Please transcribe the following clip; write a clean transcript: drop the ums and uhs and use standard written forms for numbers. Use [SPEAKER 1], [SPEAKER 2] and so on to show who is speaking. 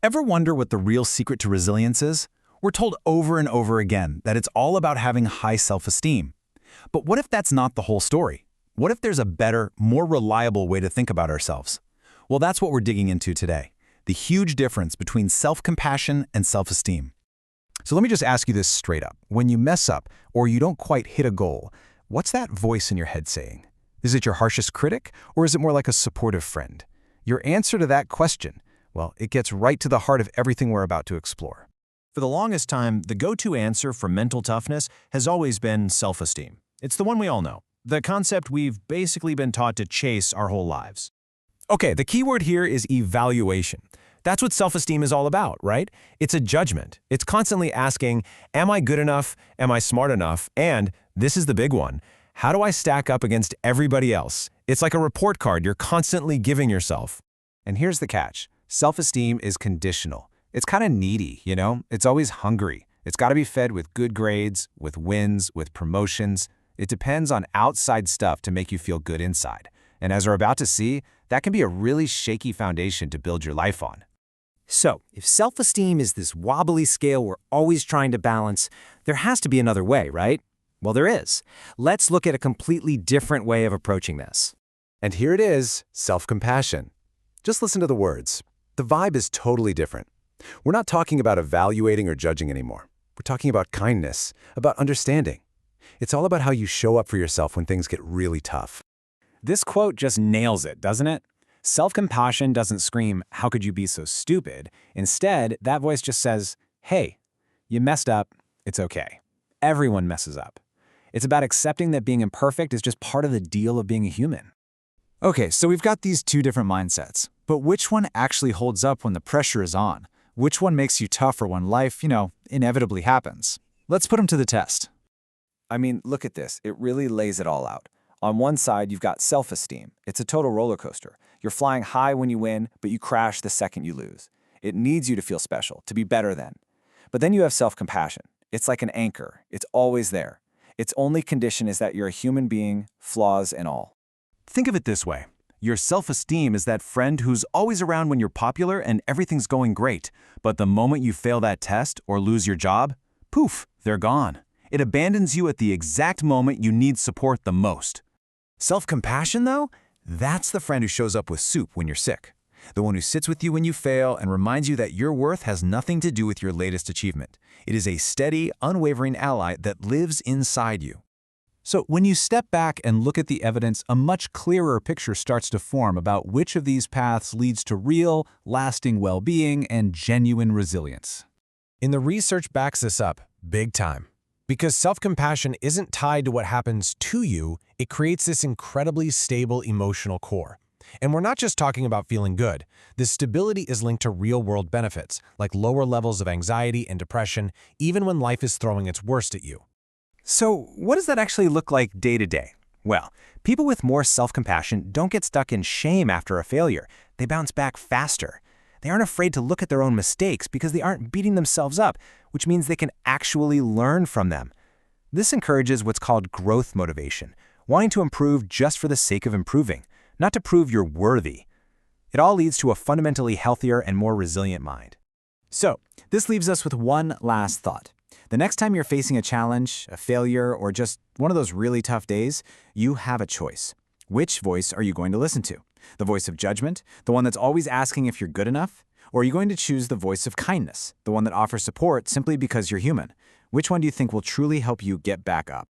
[SPEAKER 1] Ever wonder what the real secret to resilience is? We're told over and over again that it's all about having high self-esteem. But what if that's not the whole story? What if there's a better, more reliable way to think about ourselves? Well, that's what we're digging into today. The huge difference between self-compassion and self-esteem.
[SPEAKER 2] So let me just ask you this straight up. When you mess up or you don't quite hit a goal, what's that voice in your head saying? Is it your harshest critic, or is it more like a supportive friend? Your answer to that question, well, it gets right to the heart of everything we're about to explore.
[SPEAKER 3] For the longest time, the go-to answer for mental toughness has always been self-esteem. It's the one we all know, the concept we've basically been taught to chase our whole lives.
[SPEAKER 4] Okay, the key word here is evaluation. That's what self-esteem is all about, right? It's a judgment. It's constantly asking, am I good enough? Am I smart enough? And, this is the big one, how do I stack up against everybody else? It's like a report card you're constantly giving yourself.
[SPEAKER 2] And here's the catch. Self-esteem is conditional. It's kind of needy, you know? It's always hungry. It's got to be fed with good grades, with wins, with promotions. It depends on outside stuff to make you feel good inside. And as we're about to see, that can be a really shaky foundation to build your life on.
[SPEAKER 5] So, if self-esteem is this wobbly scale we're always trying to balance, there has to be another way, right? Well, there is. Let's look at a completely different way of approaching this.
[SPEAKER 2] And here it is, self-compassion. Just listen to the words. The vibe is totally different. We're not talking about evaluating or judging anymore. We're talking about kindness, about understanding. It's all about how you show up for yourself when things get really tough.
[SPEAKER 6] This quote just nails it, doesn't it? Self-compassion doesn't scream, "How could you be so stupid?" Instead, that voice just says, "Hey, you messed up. It's okay. Everyone messes up." It's about accepting that being imperfect is just part of the deal of being a human.
[SPEAKER 7] Okay, so we've got these two different mindsets. But which one actually holds up when the pressure is on? Which one makes you tougher when life, inevitably happens? Let's put them to the test.
[SPEAKER 8] I mean, look at this. It really lays it all out. On one side, you've got self-esteem. It's a total roller coaster. You're flying high when you win, but you crash the second you lose. It needs you to feel special, to be better than. But then you have self-compassion. It's like an anchor. It's always there. Its only condition is that you're a human being, flaws and all.
[SPEAKER 1] Think of it this way. Your self-esteem is that friend who's always around when you're popular and everything's going great. But the moment you fail that test or lose your job, poof, they're gone. It abandons you at the exact moment you need support the most. Self-compassion, though? That's the friend who shows up with soup when you're sick. The one who sits with you when you fail and reminds you that your worth has nothing to do with your latest achievement. It is a steady, unwavering ally that lives inside you.
[SPEAKER 2] So when you step back and look at the evidence, a much clearer picture starts to form about which of these paths leads to real, lasting well-being and genuine resilience.
[SPEAKER 4] And the research backs this up, big time. Because self-compassion isn't tied to what happens to you, it creates this incredibly stable emotional core. And we're not just talking about feeling good. This stability is linked to real-world benefits, like lower levels of anxiety and depression, even when life is throwing its worst at you.
[SPEAKER 5] So, what does that actually look like day to day? Well, people with more self-compassion don't get stuck in shame after a failure. They bounce back faster. They aren't afraid to look at their own mistakes because they aren't beating themselves up, which means they can actually learn from them. This encourages what's called growth motivation, wanting to improve just for the sake of improving, not to prove you're worthy. It all leads to a fundamentally healthier and more resilient mind.
[SPEAKER 7] So, this leaves us with one last thought. The next time you're facing a challenge, a failure, or just one of those really tough days, you have a choice. Which voice are you going to listen to? The voice of judgment, the one that's always asking if you're good enough? Or are you going to choose the voice of kindness, the one that offers support simply because you're human? Which one do you think will truly help you get back up?